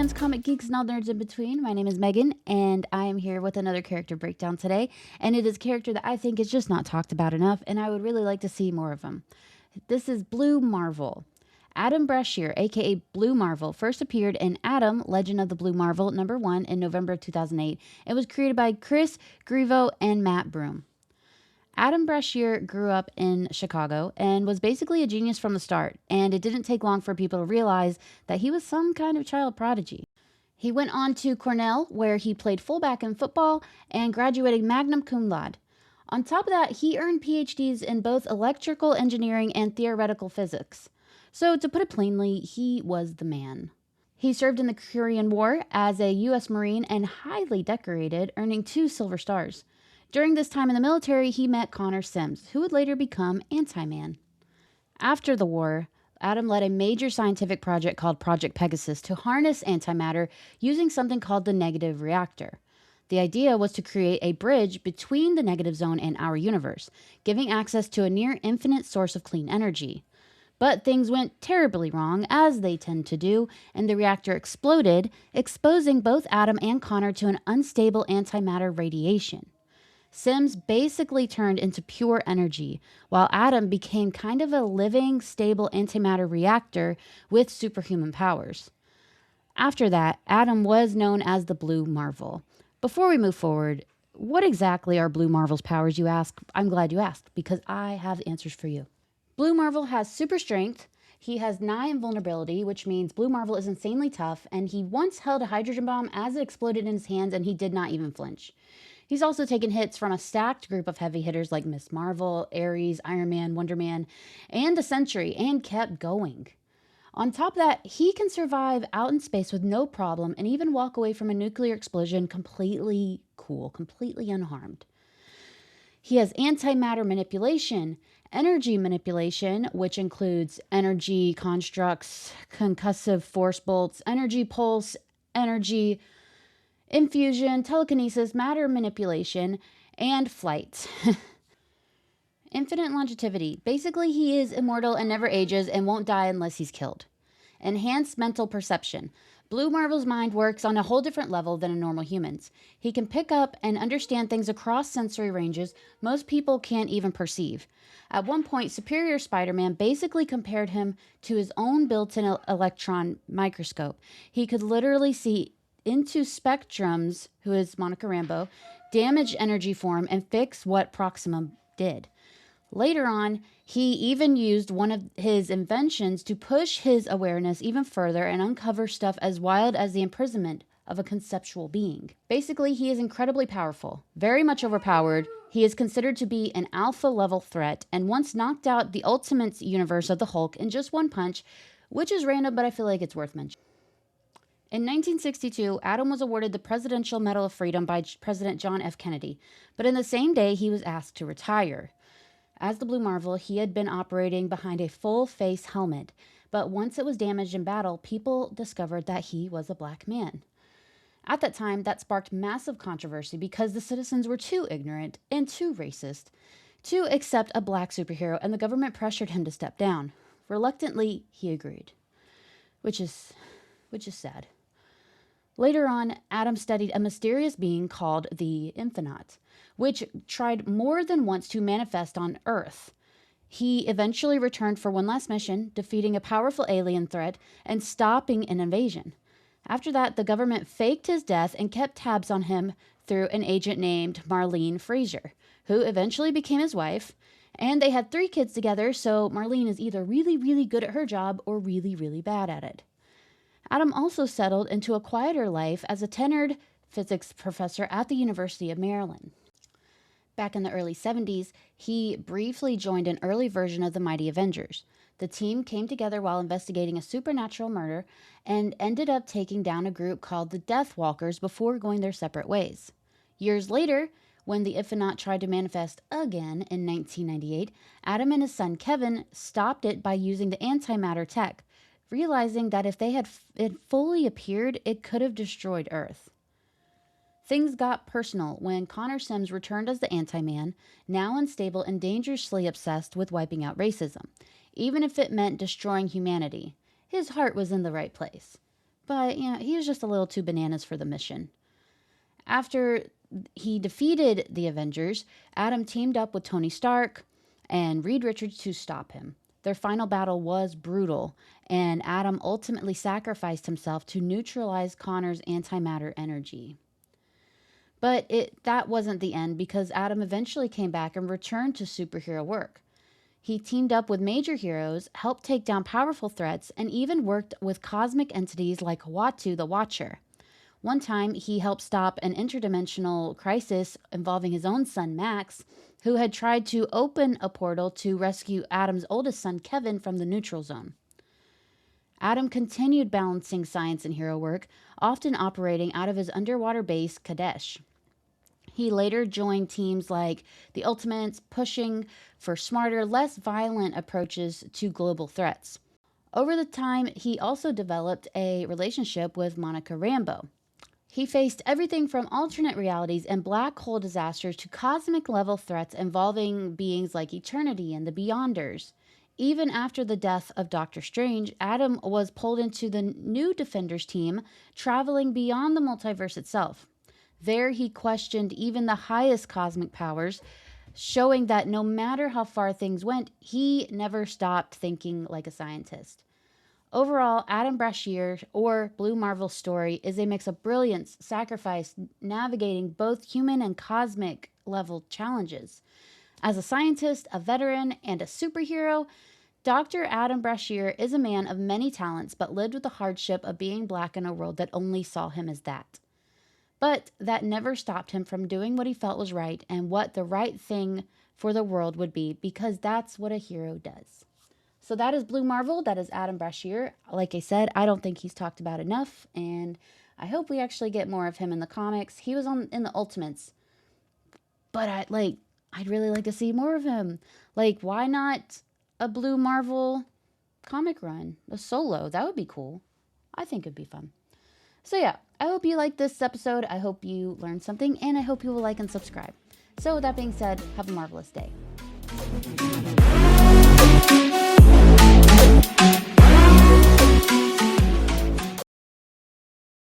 fans, comic geeks, and all nerds in between. My name is Megan, and I am here with another character breakdown today. And it is a character that I think is just not talked about enough, and I would really like to see more of him. This is Blue Marvel. Adam Brashear, aka Blue Marvel, first appeared in Adam, Legend of the Blue Marvel, #1 in November of 2008. It was created by Chris Grivo and Matt Broom. Adam Brashear grew up in Chicago and was basically a genius from the start, and it didn't take long for people to realize that he was some kind of child prodigy. He went on to Cornell, where he played fullback in football and graduated magna cum laude. On top of that, he earned PhDs in both electrical engineering and theoretical physics. So, to put it plainly, he was the man. He served in the Korean War as a U.S. Marine and highly decorated, earning 2 Silver Stars. During this time in the military, he met Connor Sims, who would later become Anti-Man. After the war, Adam led a major scientific project called Project Pegasus to harness antimatter using something called the negative reactor. The idea was to create a bridge between the negative zone and our universe, giving access to a near infinite source of clean energy. But things went terribly wrong, as they tend to do, and the reactor exploded, exposing both Adam and Connor to an unstable antimatter radiation. Sims basically turned into pure energy, while Adam became kind of a living, stable antimatter reactor with superhuman powers. After that, Adam was known as the Blue Marvel. Before we move forward, what exactly are Blue Marvel's powers, you ask? I'm glad you asked, because I have answers for you. Blue Marvel has super strength. He has nigh invulnerability, which means Blue Marvel is insanely tough, and he once held a hydrogen bomb as it exploded in his hands, and he did not even flinch. He's also taken hits from a stacked group of heavy hitters like Miss Marvel, Ares, Iron Man, Wonder Man, and the Sentry, and kept going. On top of that, he can survive out in space with no problem and even walk away from a nuclear explosion completely cool, completely unharmed. He has antimatter manipulation, energy manipulation, which includes energy constructs, concussive force bolts, energy pulse, energy infusion, telekinesis, matter manipulation, and flight. Infinite longevity. Basically, he is immortal and never ages and won't die unless he's killed. Enhanced mental perception. Blue Marvel's mind works on a whole different level than a normal human's. He can pick up and understand things across sensory ranges most people can't even perceive. At one point, Superior Spider-Man basically compared him to his own built-in electron microscope. He could literally see into spectrums, who is Monica Rambeau, damage energy form and fix what Proxima did. Later on, he even used one of his inventions to push his awareness even further and uncover stuff as wild as the imprisonment of a conceptual being. Basically, he is incredibly powerful, very much overpowered. He is considered to be an alpha level threat and once knocked out the Ultimate universe of the Hulk in just one punch, which is random, but I feel like it's worth mentioning. In 1962, Adam was awarded the Presidential Medal of Freedom by President John F. Kennedy, but in the same day, he was asked to retire. As the Blue Marvel, he had been operating behind a full-face helmet, but once it was damaged in battle, people discovered that he was a black man. At that time, that sparked massive controversy because the citizens were too ignorant and too racist to accept a black superhero, and the government pressured him to step down. Reluctantly, he agreed, which is sad. Later on, Adam studied a mysterious being called the Infinite, which tried more than once to manifest on Earth. He eventually returned for one last mission, defeating a powerful alien threat and stopping an invasion. After that, the government faked his death and kept tabs on him through an agent named Marlene Frazier, who eventually became his wife, and they had 3 kids together, so Marlene is either really, really good at her job or really, really bad at it. Adam also settled into a quieter life as a tenured physics professor at the University of Maryland. Back in the early 70s, he briefly joined an early version of the Mighty Avengers. The team came together while investigating a supernatural murder and ended up taking down a group called the Death Walkers before going their separate ways. Years later, when the Infinite tried to manifest again in 1998, Adam and his son Kevin stopped it by using the antimatter tech, realizing that if they had fully appeared, it could have destroyed Earth. Things got personal when Connor Sims returned as the Anti-Man, now unstable and dangerously obsessed with wiping out racism, even if it meant destroying humanity. His heart was in the right place. But, he was just a little too bananas for the mission. After he defeated the Avengers, Adam teamed up with Tony Stark and Reed Richards to stop him. Their final battle was brutal, and Adam ultimately sacrificed himself to neutralize Connor's antimatter energy. But that wasn't the end, because Adam eventually came back and returned to superhero work. He teamed up with major heroes, helped take down powerful threats, and even worked with cosmic entities like Uatu the Watcher. One time, he helped stop an interdimensional crisis involving his own son, Max, who had tried to open a portal to rescue Adam's oldest son, Kevin, from the neutral zone. Adam continued balancing science and hero work, often operating out of his underwater base, Kadesh. He later joined teams like the Ultimates, pushing for smarter, less violent approaches to global threats. Over the time, he also developed a relationship with Monica Rambeau. He faced everything from alternate realities and black hole disasters to cosmic level threats involving beings like Eternity and the Beyonders. Even after the death of Doctor Strange, Adam was pulled into the new Defenders team, traveling beyond the multiverse itself. There, he questioned even the highest cosmic powers, showing that no matter how far things went, he never stopped thinking like a scientist. Overall, Adam Brashear, or Blue Marvel's story, is a mix of brilliance, sacrifice, navigating both human and cosmic level challenges. As a scientist, a veteran, and a superhero, Dr. Adam Brashear is a man of many talents, but lived with the hardship of being black in a world that only saw him as that. But that never stopped him from doing what he felt was right and what the right thing for the world would be, because that's what a hero does. So that is Blue Marvel. That is Adam Brashear. Like I said, I don't think he's talked about enough, and I hope we actually get more of him in the comics. He was in the Ultimates, but I'd really like to see more of him. Like, why not a Blue Marvel comic run, a solo? That would be cool. I think it'd be fun. So yeah, I hope you liked this episode. I hope you learned something, and I hope you will like and subscribe. So with that being said, have a marvelous day.